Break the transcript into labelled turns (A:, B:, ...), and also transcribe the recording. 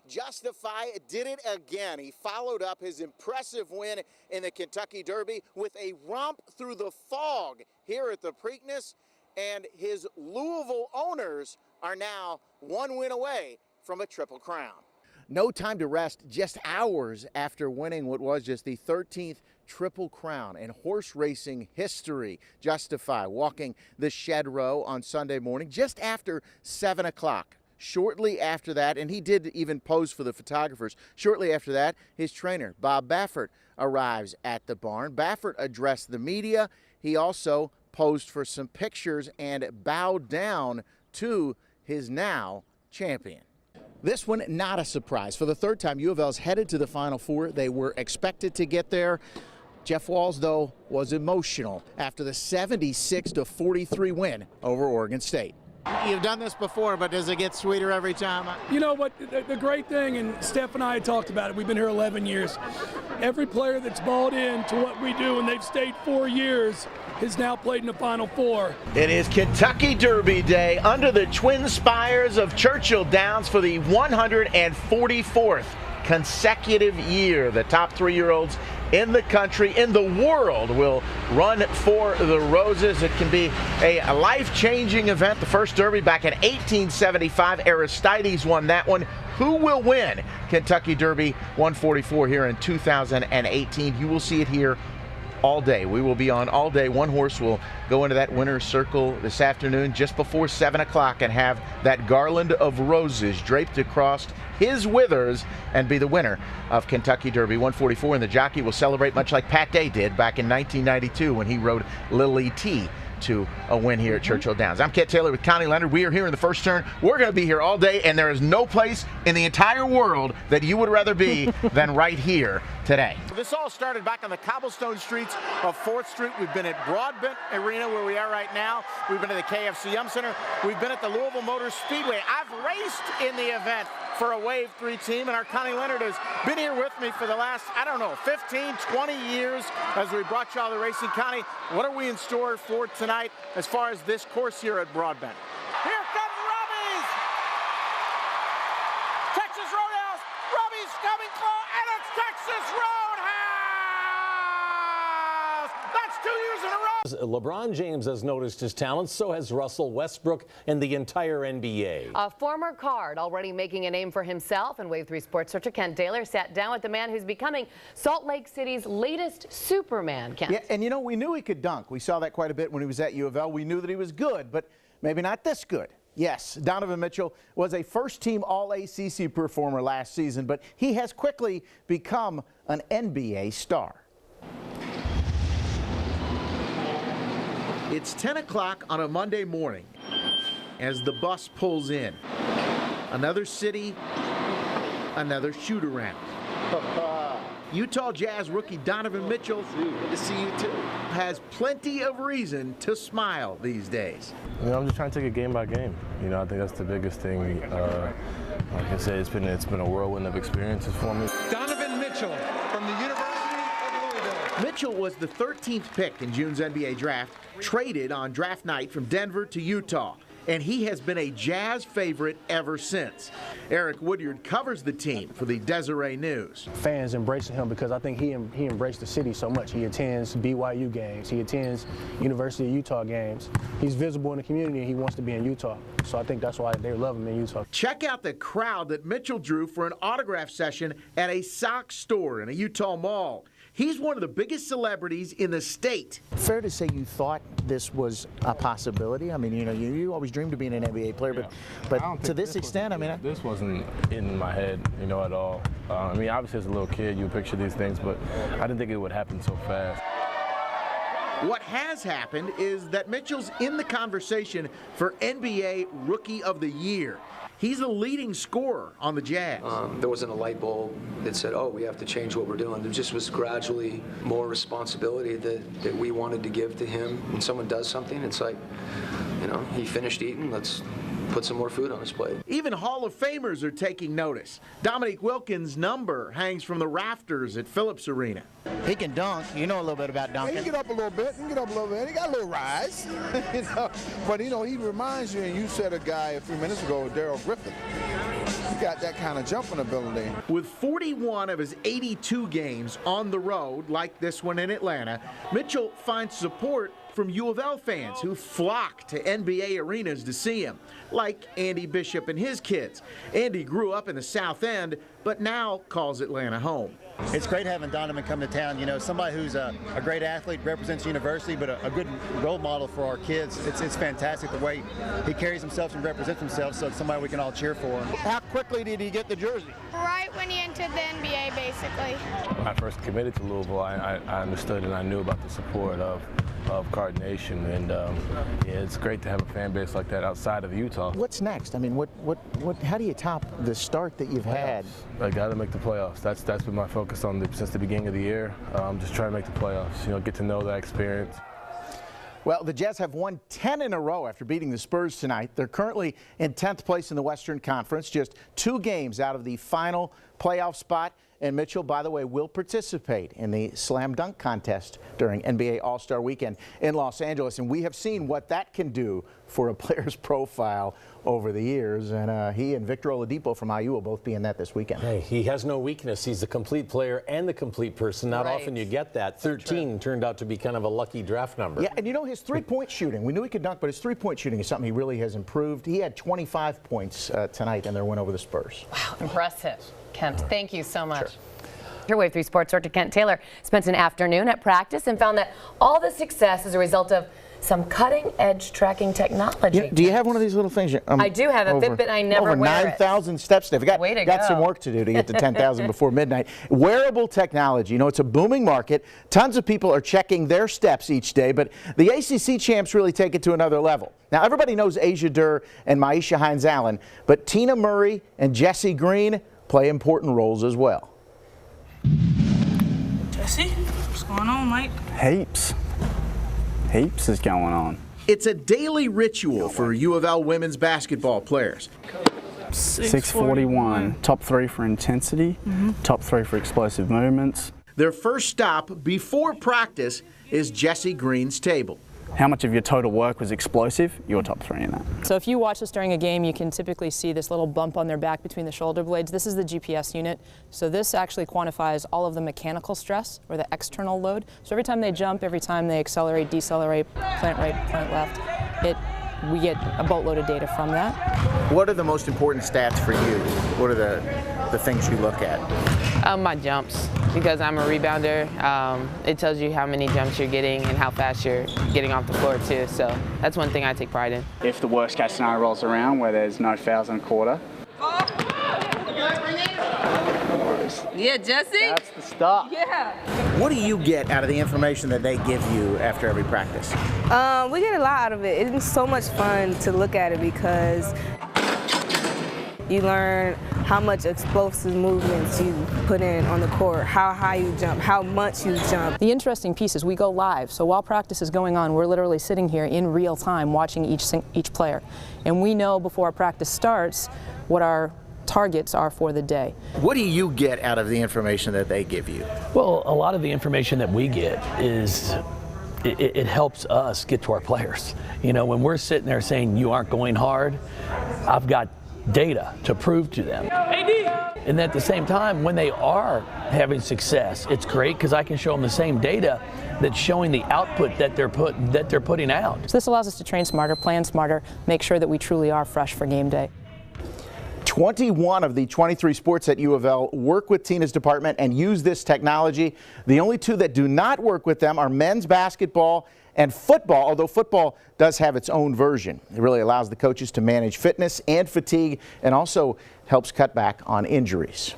A: Justify did it again. He followed up his impressive win in the Kentucky Derby with a romp through the fog here at the Preakness, and his Louisville owners are now one win away from a Triple Crown. No time to rest, just hours after winning what was just the 13th Triple Crown in horse racing history. Justify walking the Shed Row on Sunday morning just after 7 o'clock. Shortly after that, and he did even pose for the photographers, shortly after that, his trainer, Bob Baffert, arrives at the barn. Baffert addressed the media. He also posed for some pictures and bowed down to his now champion. This one, not a surprise. For the third time, U of L's headed to the Final Four. They were expected to get there. Jeff Walz, though, was emotional after the 76-43 win over Oregon State. You've done this before, but does it get sweeter every time?
B: You know what, the great thing, and Steph and I had talked about it, we've been here 11 years. Every player that's bought in to what we do, and they've stayed 4 years, has now played in the Final Four.
C: It is Kentucky Derby Day under the twin spires of Churchill Downs for the 144th consecutive year. The top 3-year-olds in the country, in the world, will run for the Roses. It can be a life-changing event. The first Derby back in 1875. Aristides won that one. Who will win Kentucky Derby 144 here in 2018? You will see it here all day. We will be on all day. One horse will go into that winner's circle this afternoon just before 7 o'clock and have that garland of roses draped across his withers and be the winner of Kentucky Derby 144. And the jockey will celebrate much like Pat Day did back in 1992 when he rode Lily T to a win here at Churchill Downs. I'm Kit Taylor with Connie Leonard. We are here in the first turn. We're going to be here all day, and there is no place in the entire world that you would rather be than right here today. This all started back on the cobblestone streets of 4th Street. We've been at Broadbent Arena, where we are right now. We've been at the KFC Yum Center. We've been at the Louisville Motor Speedway. I've raced in the event for a Wave 3 team, and our Connie Leonard has been here with me for the last, 15, 20 years as we brought you all the racing. Connie, what are we in store for tonight as far as this course here at Broadbent? Here comes Robbie's! Texas Roadhouse! Robbie's coming close, and it's Texas Roadhouse! That's 2 years in a row!
D: LeBron James has noticed his talents, so has Russell Westbrook and the entire NBA.
E: A former Card already making a name for himself, and Wave 3 sports searcher Ken Taylor sat down with the man who's becoming Salt Lake City's latest Superman, Ken.
A: Yeah, and you know, we knew he could dunk. We saw that quite a bit when he was at U of L. We knew that he was good, but maybe not this good. Yes, Donovan Mitchell was a first-team All-ACC performer last season, but he has quickly become an NBA star. It's 10 o'clock on a Monday morning as the bus pulls in. Another city, another shoot-around. Utah Jazz rookie Donovan Mitchell, good to see you too, has plenty of reason to smile these days.
F: You know, I'm just trying to take it game by game. You know, I think that's the biggest thing. Like I said, it's been a whirlwind of experiences for me.
G: Donovan Mitchell from the University of Louisville.
A: Mitchell was the 13th pick in June's NBA draft, traded on draft night from Denver to Utah, and he has been a Jazz favorite ever since. Eric Woodyard covers the team for the Deseret News.
H: Fans embracing him because I think he embraced the city so much. He attends BYU games. He attends University of Utah games. He's visible in the community, and he wants to be in Utah. So I think that's why they love him in Utah.
A: Check out the crowd that Mitchell drew for an autograph session at a sock store in a Utah mall. He's one of the biggest celebrities in the state. Fair to say you thought this was a possibility? I mean, you know, you always dreamed of being an NBA player, but to this extent, I mean...
F: This wasn't in my head, you know, at all. I mean, obviously as a little kid, you picture these things, but I didn't think it would happen so fast.
A: What has happened is that Mitchell's in the conversation for NBA Rookie of the Year. He's the leading scorer on the Jazz.
I: There wasn't a light bulb that said, oh, we have to change what we're doing. There just was gradually more responsibility that we wanted to give to him. When someone does something, it's like, you know, he finished eating, let's put some more food on his plate.
A: Even Hall of Famers are taking notice. Dominique Wilkins' number hangs from the rafters at Phillips Arena. He can dunk. You know a little bit about dunking.
J: He can get up a little bit. He got a little rise. You know? But, you know, he reminds you, and you said a guy a few minutes ago, Darrell Griffin. got that kind of jumping ability.
A: With 41 of his 82 games on the road, like this one in Atlanta, Mitchell finds support from U of L fans who flock to NBA arenas to see him, like Andy Bishop and his kids. Andy grew up in the South End, but now calls Atlanta home.
K: It's great having Donovan come to town. You know, somebody who's a great athlete, represents the university, but a good role model for our kids. It's fantastic the way he carries himself and represents himself, so it's somebody we can all cheer for.
J: How quickly did he get the jersey?
L: Right when he entered the NBA, basically.
F: When I first committed to Louisville, I understood and I knew about the support of Card Nation, and yeah, it's great to have a fan base like that outside of Utah.
C: What's next? I mean, how do you top the start that you've had?
F: I got to make the playoffs. That's been my focus since the beginning of the year. Just trying to make the playoffs. You know, get to know that experience.
C: Well, the Jazz have won 10 in a row after beating the Spurs tonight. They're currently in 10th place in the Western Conference, just 2 games out of the final playoff spot. And Mitchell, by the way, will participate in the slam dunk contest during NBA All-Star Weekend in Los Angeles. And we have seen what that can do for a player's profile over the years. And he and Victor Oladipo from IU will both be in that this weekend.
D: Hey, he has no weakness. He's the complete player and the complete person. Not often you get that. 13 turned out to be kind of a lucky draft number.
C: Yeah, and you know, his three-point shooting, we knew he could dunk, but his three-point shooting is something he really has improved. He had 25 points tonight in their win over the Spurs.
E: Wow, impressive. Kent, thank you so much. Your Wave 3 Sports Director Kent Taylor spent an afternoon at practice and found that all the success is a result of some cutting-edge tracking technology.
C: Do you have one of these little things?
E: I do have a Fitbit. I never
C: over
E: wear
C: 9,000 steps. They've got some work to do to get to 10,000 before midnight. Wearable technology. You know, it's a booming market. Tons of people are checking their steps each day, but the ACC champs really take it to another level. Now, everybody knows Asia Durr and Maisha Hines-Allen, but Tina Murray and Jessie Green play important roles as well.
M: Jesse, what's going on, Mike?
N: Heaps is going on.
A: It's a daily ritual for U of L women's basketball players.
N: 641, top 3 for intensity, top 3 for explosive movements.
A: Their first stop before practice is Jessie Green's table.
N: How much of your total work was explosive? You're top 3 in that.
O: So if you watch this during a game, you can typically see this little bump on their back between the shoulder blades. This is the GPS unit. So this actually quantifies all of the mechanical stress, or the external load. So every time they jump, every time they accelerate, decelerate, plant right, plant left, we get a boatload of data from that.
C: What are the most important stats for you? What are the things you look at?
P: My jumps, because I'm a rebounder. It tells you how many jumps you're getting and how fast you're getting off the floor too. So that's one thing I take pride in.
N: If the worst case scenario rolls around where there's no fouls in a quarter.
P: Yeah, Jesse?
N: That's the start.
P: Yeah.
C: What do you get out of the information that they give you after every practice?
Q: We get a lot out of it. It's so much fun to look at it because you learn how much explosive movements you put in on the court, how high you jump, how much you jump.
O: The interesting piece is we go live. So while practice is going on, we're literally sitting here in real time watching each player. And we know before our practice starts what our targets are for the day.
C: What do you get out of the information that they give you?
R: Well, a lot of the information that we get is it helps us get to our players. You know, when we're sitting there saying you aren't going hard, I've got data to prove to them. And at the same time, when they are having success, it's great because I can show them the same data that's showing the output that they're putting out.
O: So this allows us to train smarter, plan smarter, make sure that we truly are fresh for game day.
C: 21 of the 23 sports at U of L work with Tina's department and use this technology. The only 2 that do not work with them are men's basketball and football, although football does have its own version. It really allows the coaches to manage fitness and fatigue and also helps cut back on injuries.